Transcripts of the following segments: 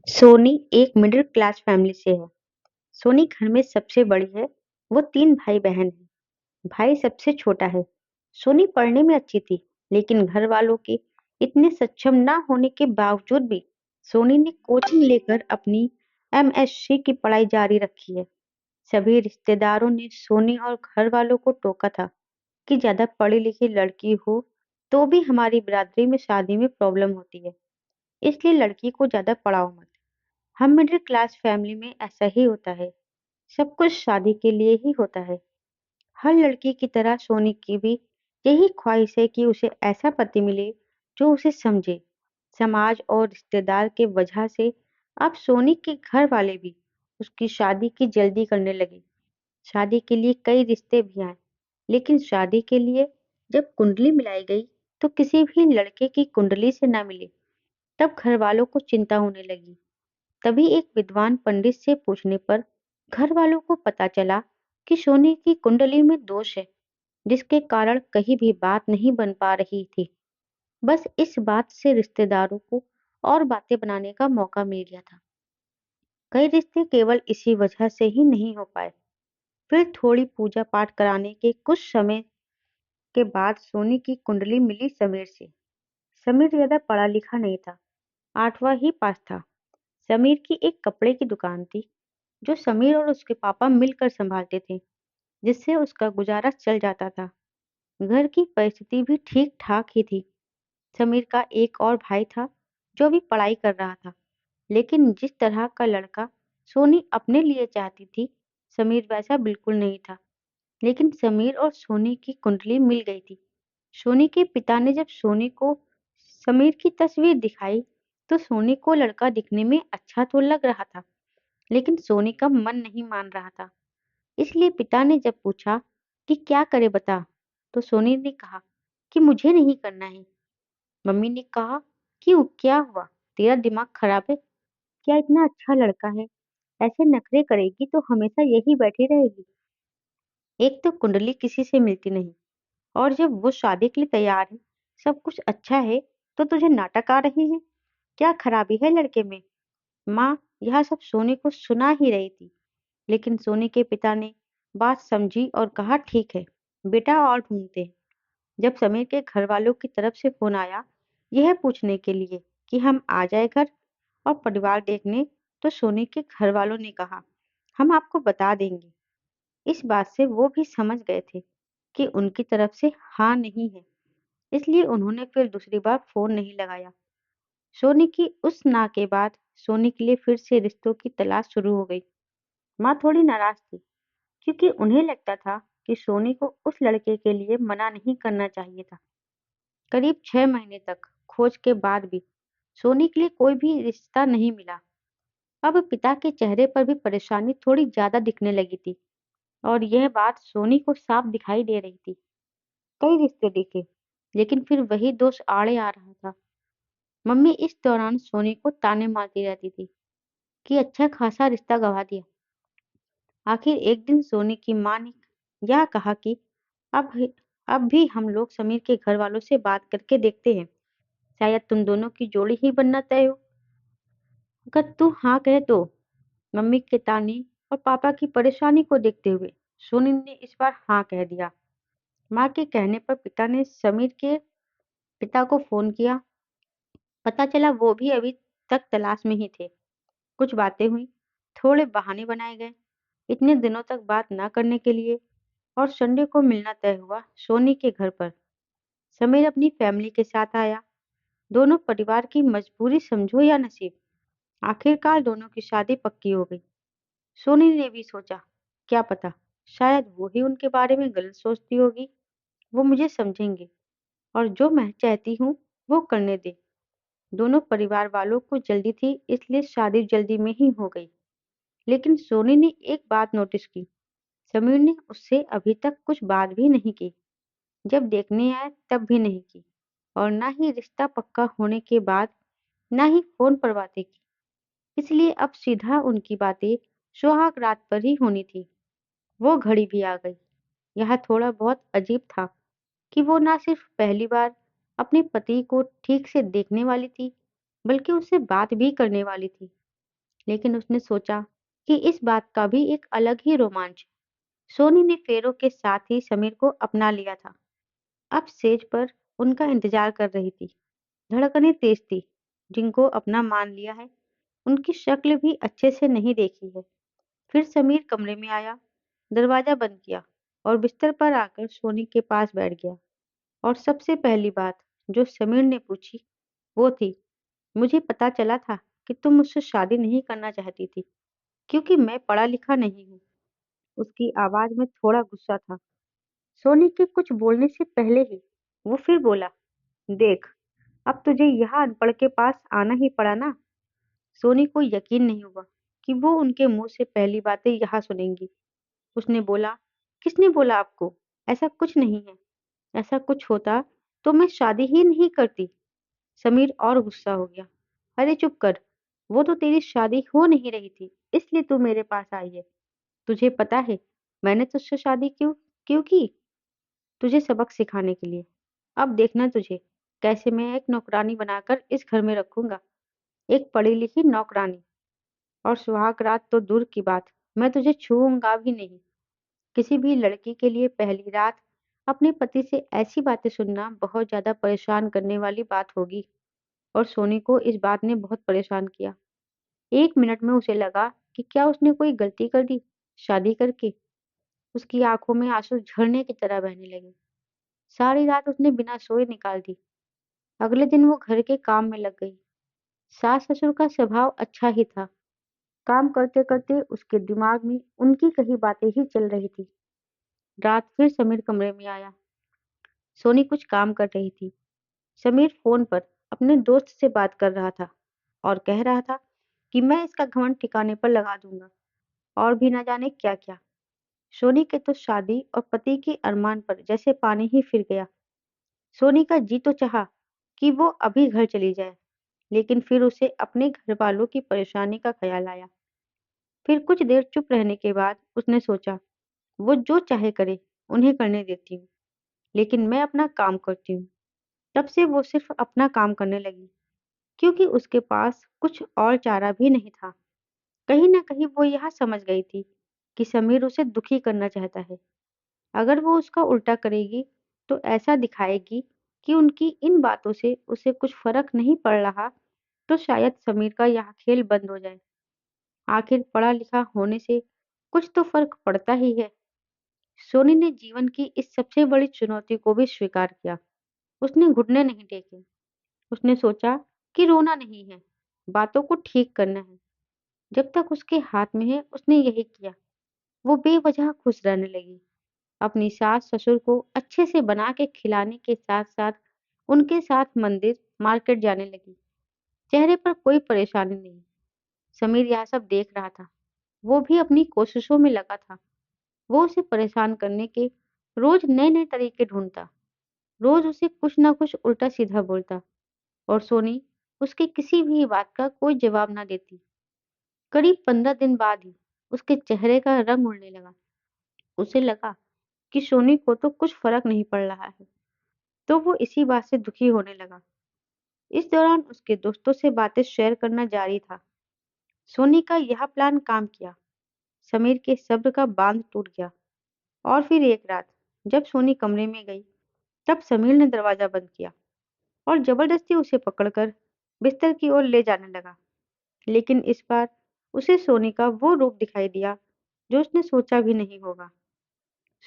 सोनी एक middle class family से है। सोनी घर में सबसे बड़ी है। वो तीन भाई बहन हैं। भाई सबसे छोटा है। सोनी पढ़ने में अच्छी थी, लेकिन घर वालों के इतने सक्षम ना होने के बावजूद भी सोनी ने कोचिंग लेकर अपनी एमएससी की पढ़ाई जारी रखी है। सभी रिश्तेदारों ने सोनी और घर वालों को टोका था कि ज्यादा पढ़ी लिखी लड़की हो तो भी हमारी बिरादरी में शादी में प्रॉब्लम होती है, इसलिए लड़की को ज्यादा पढ़ाओ मत। हम मिडिल क्लास फैमिली में ऐसा ही होता है। सब कुछ शादी के लिए ही होता है। हर लड़की की तरह सोनी की भी यही ख्वाहिश है कि उसे ऐसा पति मिले जो उसे समझे। समाज और रिश्तेदार के वजह से अब सोनी के घर वाले भी उसकी शादी की जल्दी करने लगे। शादी के लिए कई रिश्ते भी आए, लेकिन शादी के लिए जब कुंडली मिलाई गई तो किसी भी लड़के की कुंडली से ना मिले। तब घर वालों को चिंता होने लगी। तभी एक विद्वान पंडित से पूछने पर घर वालों को पता चला कि सोने की कुंडली में दोष है, जिसके कारण कहीं भी बात नहीं बन पा रही थी। बस इस बात से रिश्तेदारों को और बातें बनाने का मौका मिल गया था। कई रिश्ते केवल इसी वजह से ही नहीं हो पाए। फिर थोड़ी पूजा पाठ कराने के कुछ समय के बाद सोनी की कुंडली मिली समीर से। समीर ज्यादा पढ़ा लिखा नहीं था, आठवां ही पास था। समीर की एक कपड़े की दुकान थी, जो समीर और उसके पापा मिलकर संभालते थे, जिससे उसका गुजारा चल जाता था। घर की परिस्थिति भी ठीक ठाक ही थी। समीर का एक और भाई था, जो भी पढ़ाई कर रहा था, लेकिन जिस तरह का लड़का सोनी अपने लिए चाहती थी, समीर वैसा बिल्कुल नहीं था। लेकिन समीर और सोनी की कुंडली मिल गई थी। सोनी के पिता ने जब सोनी को समीर की तस्वीर दिखाई, तो सोनी को लड़का दिखने में अच्छा तो लग रहा था, लेकिन सोनी का मन नहीं मान रहा था। इसलिए पिता ने जब पूछा कि क्या करे बता, तो सोनी ने कहा कि मुझे नहीं करना है। मम्मी ने कहा, क्यों, क्या हुआ, तेरा दिमाग खराब है क्या? इतना अच्छा लड़का है, ऐसे नखरे करेगी तो हमेशा यही बैठी रहेगी। एक तो कुंडली किसी से मिलती नहीं, और जब वो शादी के लिए तैयार है, सब कुछ अच्छा है, तो तुझे नाटक आ रहे हैं। क्या खराबी है लड़के में? माँ यह सब सोनी को सुना ही रही थी, लेकिन सोनी के पिता ने बात समझी और कहा, ठीक है बेटा, और ढूंढते हैं। जब समीर के घर वालों की तरफ से फोन आया यह पूछने के लिए कि हम आ जाए घर और परिवार देखने, तो सोनी के घर वालों ने कहा, हम आपको बता देंगे। इस बात से वो भी समझ गए थे कि उनकी तरफ से हाँ नहीं है, इसलिए उन्होंने फिर दूसरी बार फोन नहीं लगाया। सोनी की उस ना के बाद सोनी के लिए फिर से रिश्तों की तलाश शुरू हो गई। माँ थोड़ी नाराज थी, क्योंकि उन्हें लगता था कि सोनी को उस लड़के के लिए मना नहीं करना चाहिए था। करीब 6 महीने तक खोज के बाद भी सोनी के लिए कोई भी रिश्ता नहीं मिला। अब पिता के चेहरे पर भी परेशानी थोड़ी ज्यादा दिखने लगी थी, और यह बात सोनी को साफ दिखाई दे रही थी। कई रिश्ते देखे, लेकिन फिर वही दोष आड़े आ रहा था। मम्मी इस दौरान सोनी को ताने मारती रहती थी कि अच्छा खासा रिश्ता गवा दिया। आखिर एक दिन सोनी की माँ ने यह कहा कि अब अब भी हम लोग समीर के घर वालों से बात करके देखते हैं, शायद तुम दोनों की जोड़ी ही बनना तय हो। अगर तू हाँ कहे तो। मम्मी के ताने और पापा की परेशानी को देखते हुए सोनी ने इस बार हाँ कह दिया। माँ के कहने पर पिता ने समीर के पिता को फोन किया। पता चला वो भी अभी तक तलाश में ही थे। कुछ बातें हुई, थोड़े बहाने बनाए गए इतने दिनों तक बात ना करने के लिए, और संडे को मिलना तय हुआ सोनी के घर पर। समीर अपनी फैमिली के साथ आया। दोनों परिवार की मजबूरी समझो या नसीब, आखिरकार दोनों की शादी पक्की हो गई। सोनी ने भी सोचा, क्या पता, शायद वो ही उनके बारे में गलत सोचती होगी। वो मुझे समझेंगे और जो मैं चाहती हूँ वो करने दे। दोनों परिवार वालों को जल्दी थी, इसलिए शादी जल्दी में ही हो गई। लेकिन सोनी ने एक बात नोटिस की, समीर ने उससे अभी तक कुछ बात भी नहीं की। जब देखने आए तब भी नहीं की, और ना ही रिश्ता पक्का होने के बाद ना ही फोन पर बातें की। इसलिए अब सीधा उनकी बातें सुहाग रात पर ही होनी थी। वो घड़ी भी आ गई। यह थोड़ा बहुत अजीब था कि वो ना सिर्फ पहली बार अपने पति को ठीक से देखने वाली थी, बल्कि उससे बात भी करने वाली थी। लेकिन उसने सोचा कि इस बात का भी एक अलग ही रोमांच है। सोनी ने फेरों के साथ ही समीर को अपना लिया था। अब स्टेज पर उनका इंतजार कर रही थी। धड़कनें तेज थी। जिनको अपना मान लिया है, उनकी शक्ल भी अच्छे से नहीं देखी है। फिर समीर कमरे में आया, दरवाजा बंद किया और बिस्तर पर आकर सोनी के पास बैठ गया। और सबसे पहली बात जो समीर ने पूछी वो थी, मुझे पता चला था कि तुम मुझसे शादी नहीं करना चाहती थी, क्योंकि मैं पढ़ा लिखा नहीं हूँ। उसकी आवाज में थोड़ा गुस्सा था। सोनी के कुछ बोलने से पहले ही वो फिर बोला, देख, अब तुझे यहाँ अनपढ़ के पास आना ही पड़ा ना। सोनी को यकीन नहीं हुआ कि वो उनके मुंह से पहली बातें यहाँ सुनेंगी। उसने बोला, किसने बोला आपको? ऐसा कुछ नहीं है। ऐसा कुछ होता तो मैं शादी ही नहीं करती। समीर और गुस्सा हो गया। अरे चुप कर। वो तो तेरी शादी हो नहीं रही थी, इसलिए तू मेरे पास आई है। तुझे पता है मैंने तुझसे शादी क्यों क्यों की? तुझे सबक सिखाने के लिए। अब देखना तुझे कैसे मैं एक नौकरानी बनाकर इस घर में रखूंगा। एक पढ़ी लिखी नौकरानी। और सुहाग रात तो दूर की बात, मैं तुझे छूऊंगा भी नहीं। किसी भी लड़की के लिए पहली रात अपने पति से ऐसी बातें सुनना बहुत ज्यादा परेशान करने वाली बात होगी। और सोनी को इस बात ने बहुत परेशान किया। एक मिनट में उसे लगा कि क्या उसने कोई गलती कर दी शादी करके। उसकी आंखों में आंसू झरने की तरह बहने लगे। सारी रात उसने बिना सोए निकाल दी। अगले दिन वो घर के काम में लग गई। सास ससुर का स्वभाव अच्छा ही था। काम करते करते उसके दिमाग में उनकी कही बातें ही चल रही थी। रात फिर समीर कमरे में आया। सोनी कुछ काम कर रही थी। समीर फोन पर अपने दोस्त से बात कर रहा था और कह रहा था कि मैं इसका घमंड ठिकाने पर लगा दूंगा और भी न जाने क्या क्या। सोनी के तो शादी और पति के अरमान पर जैसे पानी ही फिर गया। सोनी का जी तो चाहा कि वो अभी घर चली जाए, लेकिन फिर उसे अपने घर वालों की परेशानी का ख्याल आया। फिर कुछ देर चुप रहने के बाद उसने सोचा, वो जो चाहे करे, उन्हें करने देती हूँ, लेकिन मैं अपना काम करती हूँ। तब से वो सिर्फ अपना काम करने लगी, क्योंकि उसके पास कुछ और चारा भी नहीं था। कहीं ना कहीं वो यह समझ गई थी कि समीर उसे दुखी करना चाहता है। अगर वो उसका उल्टा करेगी तो ऐसा दिखाएगी कि उनकी इन बातों से उसे कुछ फर्क नहीं पड़ रहा, तो शायद समीर का यह खेल बंद हो जाए। आखिर पढ़ा लिखा होने से कुछ तो फर्क पड़ता ही है। सोनी ने जीवन की इस सबसे बड़ी चुनौती को भी स्वीकार किया। उसने घुटने नहीं टेके। उसने सोचा कि रोना नहीं है, बातों को ठीक करना है। जब तक उसके हाथ में है उसने यही किया। वो बेवजह खुश रहने लगी। अपनी सास ससुर को अच्छे से बना के खिलाने के साथ साथ उनके साथ मंदिर मार्केट जाने लगी। चेहरे पर कोई परेशानी नहीं। समीर यह सब देख रहा था। वो भी अपनी कोशिशों में लगा था। वो उसे परेशान करने के रोज नए नए तरीके ढूंढता। रोज उसे कुछ ना कुछ उल्टा सीधा बोलता। और सोनी उसके किसी भी बात का कोई जवाब ना देती। करीब 15 दिन बाद ही उसके चेहरे का रंग उड़ने लगा। उसे लगा कि सोनी को तो कुछ फर्क नहीं पड़ रहा है, तो वो इसी बात से दुखी होने लगा। इस दौरान उसके दोस्तों से बातें शेयर करना जारी था। सोनी का यह प्लान काम किया। समीर के सब्र का बांध टूट गया। और फिर एक रात जब सोनी कमरे में गई, तब समीर ने दरवाजा बंद किया और जबरदस्ती उसे पकड़कर बिस्तर की ओर ले जाने लगा। लेकिन इस बार उसे सोनी का वो रूप दिखाई दिया जो उसने सोचा भी नहीं होगा।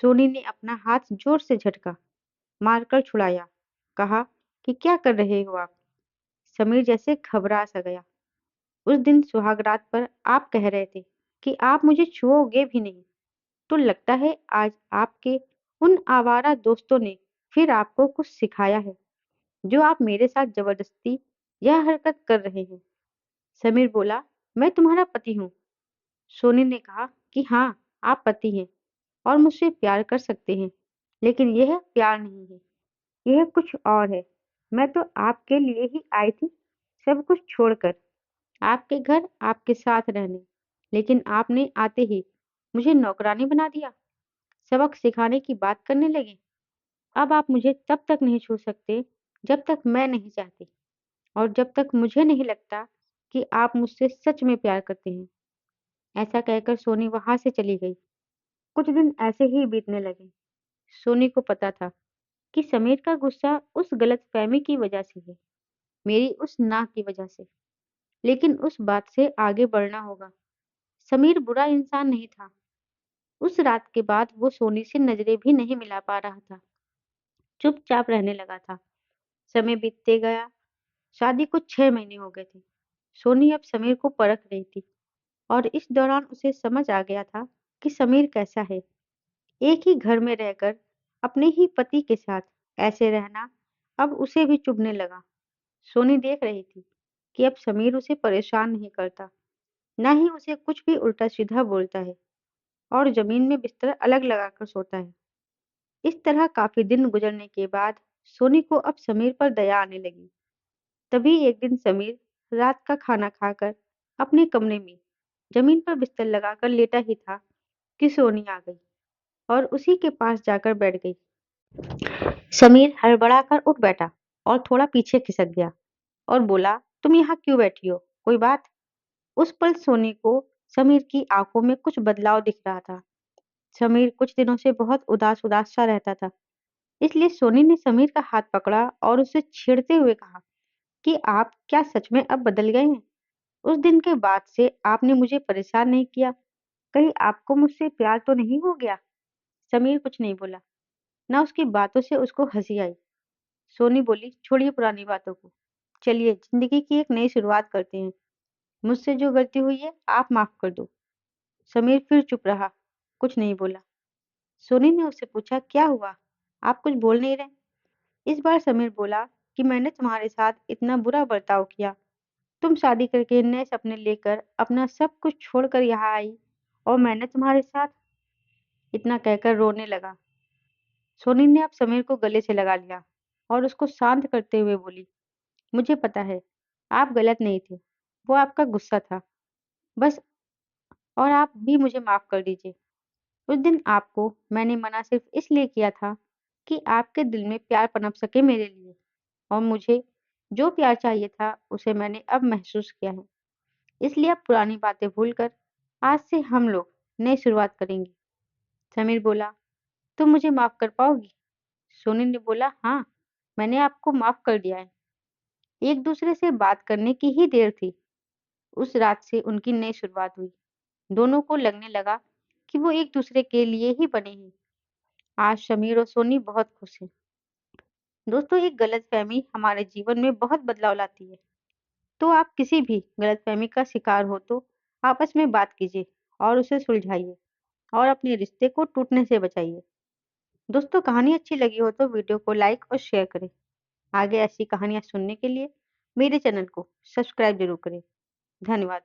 सोनी ने अपना हाथ जोर से झटका मारकर छुड़ाया। कहा कि क्या कर रहे हो आप? समीर जैसे घबरा सा गया। उस दिन सुहागरात पर आप कह रहे थे कि आप मुझे छुओगे भी नहीं, तो लगता है आज आपके उन आवारा दोस्तों ने फिर आपको कुछ सिखाया है, जो आप मेरे साथ जबरदस्ती यह हरकत कर रहे हैं। समीर बोला, मैं तुम्हारा पति हूँ। सोनी ने कहा कि हाँ, आप पति हैं और मुझसे प्यार कर सकते हैं, लेकिन यह प्यार नहीं है, यह कुछ और है। मैं तो आपके लिए ही आई थी, सब कुछ छोड़कर आपके घर आपके साथ रहने, लेकिन आपने आते ही मुझे नौकरानी बना दिया। सबक सिखाने की बात करने लगे। अब आप मुझे तब तक नहीं छू सकते जब तक मैं नहीं चाहती, और जब तक मुझे नहीं लगता कि आप मुझसे सच में प्यार करते हैं। ऐसा कहकर सोनी वहां से चली गई। कुछ दिन ऐसे ही बीतने लगे। सोनी को पता था कि समीर का गुस्सा उस गलतफहमी की वजह से है, मेरी उस ना की वजह से। लेकिन उस बात से आगे बढ़ना होगा। समीर बुरा इंसान नहीं था। उस रात के बाद वो सोनी से नजरें भी नहीं मिला पा रहा था। चुपचाप रहने लगा था। समय बीतते गया। शादी को 6 महीने हो गए थे। सोनी अब समीर को परख रही थी और इस दौरान उसे समझ आ गया था कि समीर कैसा है। एक ही घर में रहकर अपने ही पति के साथ ऐसे रहना अब उसे भी चुभने लगा। सोनी देख रही थी कि अब समीर उसे परेशान नहीं करता, न ही उसे कुछ भी उल्टा सीधा बोलता है और जमीन में बिस्तर अलग लगाकर सोता है। इस तरह काफी दिन गुजरने के बाद सोनी को अब समीर पर दया आने लगी। तभी एक दिन समीर रात का खाना खाकर अपने कमरे में जमीन पर बिस्तर लगाकर लेटा ही था कि सोनी आ गई और उसी के पास जाकर बैठ गई। समीर हड़बड़ाकर उठ बैठा और थोड़ा पीछे खिसक गया और बोला, तुम यहाँ क्यों बैठी हो? कोई बात? उस पल सोनी को समीर की आंखों में कुछ बदलाव दिख रहा था। समीर कुछ दिनों से बहुत उदास उदास सा रहता था। इसलिए सोनी ने समीर का हाथ पकड़ा और उसे छेड़ते हुए कहा कि आप क्या सच में अब बदल गए हैं? उस दिन के बाद से आपने मुझे परेशान नहीं किया। कहीं आपको मुझसे प्यार तो नहीं हो गया? समीर कुछ नहीं बोला। ना उसकी बातों से उसको हंसी आई। सोनी बोली, छोड़िए पुरानी बातों को। चलिए जिंदगी की एक नई शुरुआत करते हैं। मुझसे जो गलती हुई है आप माफ कर दो। समीर फिर चुप रहा, कुछ नहीं बोला। सोनी ने उससे पूछा, क्या हुआ? आप कुछ बोल नहीं रहे? इस बार समीर बोला कि मैंने तुम्हारे साथ इतना बुरा बर्ताव किया। तुम शादी करके नए सपने लेकर अपना सब कुछ छोड़कर यहाँ आई और मैंने तुम्हारे साथ। इतना कहकर रोने लगा। सोनी ने अब समीर को गले से लगा लिया और उसको शांत करते हुए बोली, मुझे पता है आप गलत नहीं थे। वो आपका गुस्सा था बस, और आप भी मुझे माफ कर दीजिए। उस दिन आपको मैंने मना सिर्फ इसलिए किया था कि आपके दिल में प्यार पनप सके मेरे लिए, और मुझे जो प्यार चाहिए था उसे मैंने अब महसूस किया है। इसलिए अब पुरानी बातें भूलकर आज से हम लोग नई शुरुआत करेंगे। समीर बोला, तुम मुझे माफ कर पाओगी? सोनी ने बोला, हाँ, मैंने आपको माफ कर दिया है। एक दूसरे से बात करने की ही देर थी। उस रात से उनकी नई शुरुआत हुई। दोनों को लगने लगा कि वो एक दूसरे के लिए ही बने हैं। आज समीर और सोनी बहुत खुश हैं। दोस्तों, एक गलतफहमी हमारे जीवन में बहुत बदलाव लाती है। तो आप किसी भी गलतफहमी का शिकार हो तो आपस में बात कीजिए और उसे सुलझाइए और अपने रिश्ते को टूटने से बचाइए। दोस्तों, कहानी अच्छी लगी हो तो वीडियो को लाइक और शेयर करें। आगे ऐसी कहानियां सुनने के लिए मेरे चैनल को सब्सक्राइब जरूर करें। धन्यवाद।